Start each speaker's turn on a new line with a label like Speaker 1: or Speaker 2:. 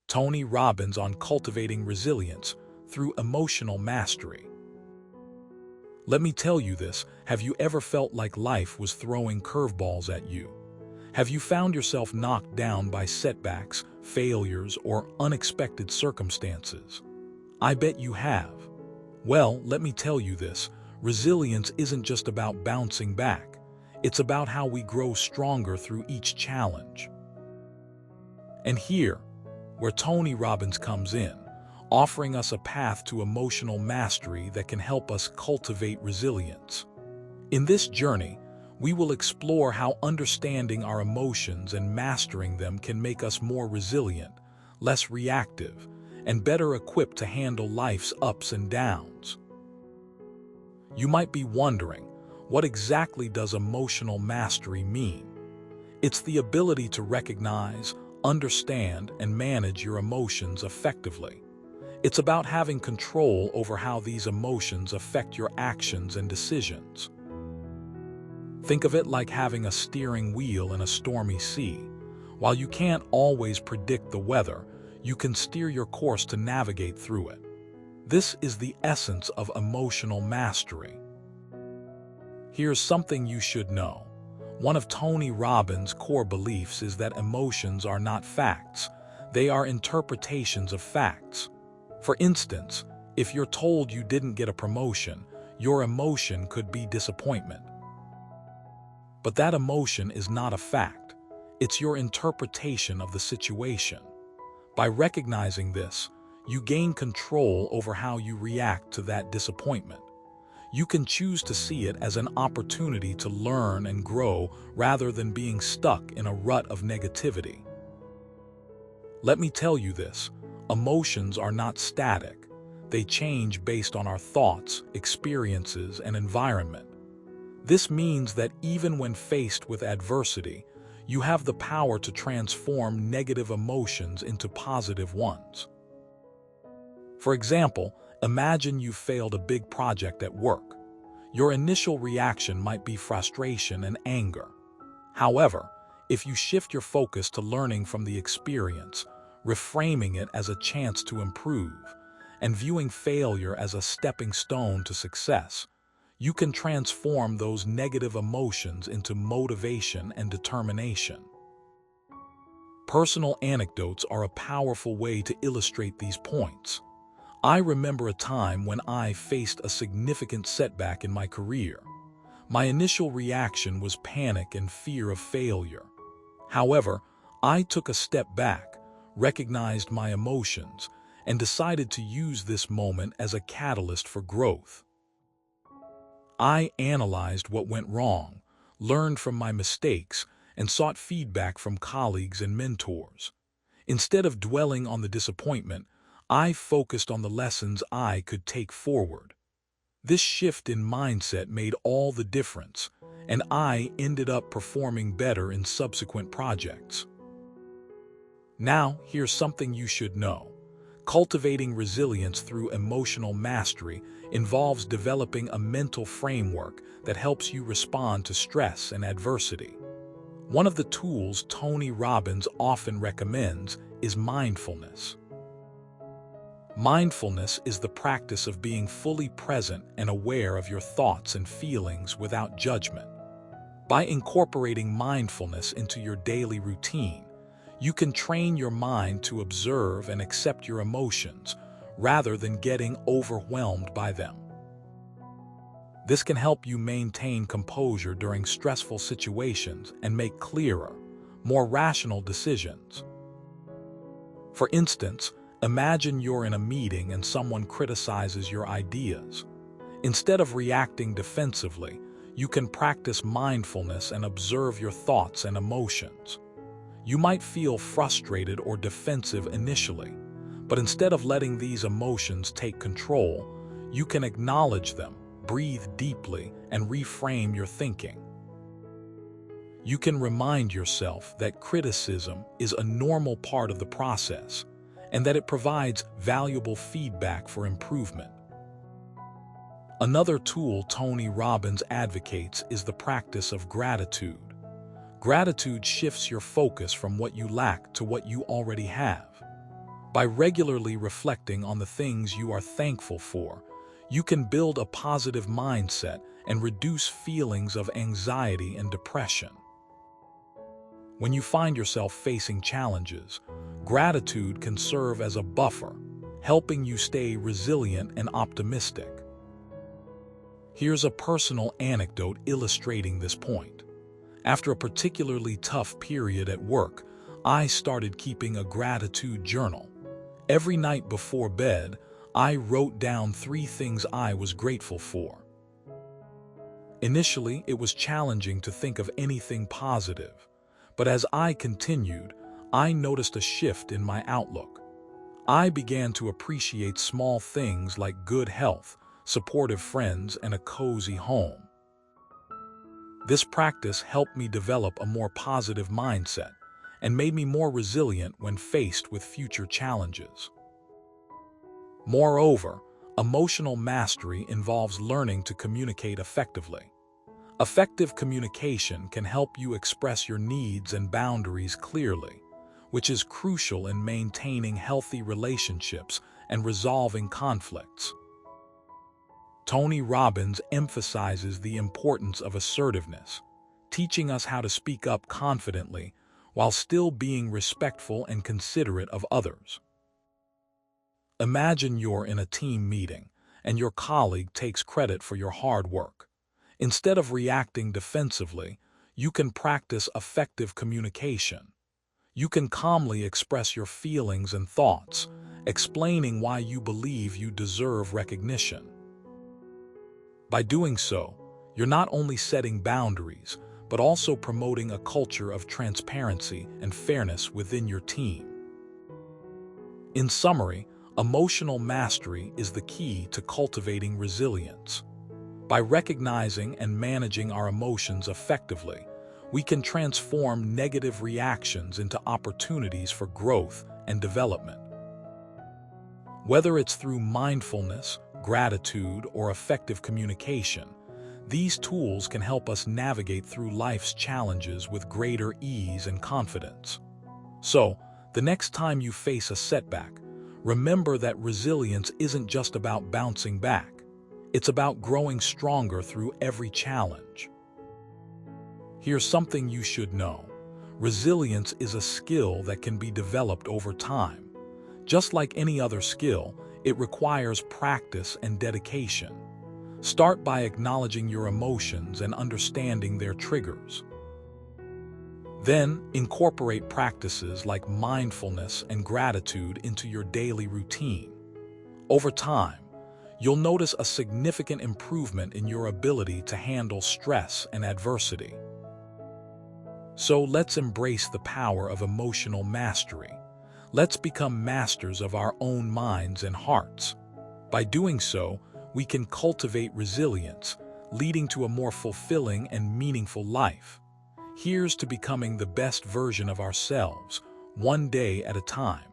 Speaker 1: Tony Robbins on cultivating resilience through emotional mastery. Let me tell you this, have you ever felt like life was throwing curveballs at you? Have you found yourself knocked down by setbacks, failures, or unexpected circumstances? I bet you have. Well, let me tell you this, resilience isn't just about bouncing back. It's about how we grow stronger through each challenge. And here, where Tony Robbins comes in, offering us a path to emotional mastery that can help us cultivate resilience. In this journey, we will explore how understanding our emotions and mastering them can make us more resilient, less reactive, and better equipped to handle life's ups and downs. You might be wondering, what exactly does emotional mastery mean? It's the ability to recognize, understand, and manage your emotions effectively. It's about having control over how these emotions affect your actions and decisions. Think of it like having a steering wheel in a stormy sea. While you can't always predict the weather, you can steer your course to navigate through it. This is the essence of emotional mastery. Here's something you should know. One of Tony Robbins' core beliefs is that emotions are not facts. They are interpretations of facts. For instance, if you're told you didn't get a promotion, your emotion could be disappointment. But that emotion is not a fact. It's your interpretation of the situation. By recognizing this, you gain control over how you react to that disappointment. You can choose to see it as an opportunity to learn and grow rather than being stuck in a rut of negativity. Let me tell you this, emotions are not static. They change based on our thoughts, experiences, and environment. This means that even when faced with adversity, you have the power to transform negative emotions into positive ones. For example, imagine you failed a big project at work. Your initial reaction might be frustration and anger. However, if you shift your focus to learning from the experience, reframing it as a chance to improve, and viewing failure as a stepping stone to success, you can transform those negative emotions into motivation and determination. Personal anecdotes are a powerful way to illustrate these points. I remember a time when I faced a significant setback in my career. My initial reaction was panic and fear of failure. However, I took a step back, recognized my emotions, and decided to use this moment as a catalyst for growth. I analyzed what went wrong, learned from my mistakes, and sought feedback from colleagues and mentors. Instead of dwelling on the disappointment, I focused on the lessons I could take forward. This shift in mindset made all the difference, and I ended up performing better in subsequent projects. Now, here's something you should know. Cultivating resilience through emotional mastery involves developing a mental framework that helps you respond to stress and adversity. One of the tools Tony Robbins often recommends is mindfulness. Mindfulness is the practice of being fully present and aware of your thoughts and feelings without judgment. By incorporating mindfulness into your daily routine, you can train your mind to observe and accept your emotions rather than getting overwhelmed by them. This can help you maintain composure during stressful situations and make clearer, more rational decisions. For instance, imagine you're in a meeting and someone criticizes your ideas. Instead of reacting defensively, you can practice mindfulness and observe your thoughts and emotions. You might feel frustrated or defensive initially, but instead of letting these emotions take control, you can acknowledge them, breathe deeply, and reframe your thinking. You can remind yourself that criticism is a normal part of the process and that it provides valuable feedback for improvement. Another tool Tony Robbins advocates is the practice of gratitude. Gratitude shifts your focus from what you lack to what you already have. By regularly reflecting on the things you are thankful for, you can build a positive mindset and reduce feelings of anxiety and depression. When you find yourself facing challenges, gratitude can serve as a buffer, helping you stay resilient and optimistic. Here's a personal anecdote illustrating this point. After a particularly tough period at work, I started keeping a gratitude journal. Every night before bed, I wrote down 3 things I was grateful for. Initially, it was challenging to think of anything positive, but as I continued, I noticed a shift in my outlook. I began to appreciate small things like good health, supportive friends, and a cozy home. This practice helped me develop a more positive mindset and made me more resilient when faced with future challenges. Moreover, emotional mastery involves learning to communicate effectively. Effective communication can help you express your needs and boundaries clearly, which is crucial in maintaining healthy relationships and resolving conflicts. Tony Robbins emphasizes the importance of assertiveness, teaching us how to speak up confidently while still being respectful and considerate of others. Imagine you're in a team meeting and your colleague takes credit for your hard work. Instead of reacting defensively, you can practice effective communication. You can calmly express your feelings and thoughts, explaining why you believe you deserve recognition. By doing so, you're not only setting boundaries, but also promoting a culture of transparency and fairness within your team. In summary, emotional mastery is the key to cultivating resilience. By recognizing and managing our emotions effectively, we can transform negative reactions into opportunities for growth and development. Whether it's through mindfulness, gratitude, or effective communication, these tools can help us navigate through life's challenges with greater ease and confidence. So, the next time you face a setback, remember that resilience isn't just about bouncing back. It's about growing stronger through every challenge. Here's something you should know. Resilience is a skill that can be developed over time. Just like any other skill, it requires practice and dedication. Start by acknowledging your emotions and understanding their triggers. Then, incorporate practices like mindfulness and gratitude into your daily routine. Over time, you'll notice a significant improvement in your ability to handle stress and adversity. So let's embrace the power of emotional mastery. Let's become masters of our own minds and hearts. By doing so, we can cultivate resilience, leading to a more fulfilling and meaningful life. Here's to becoming the best version of ourselves, one day at a time.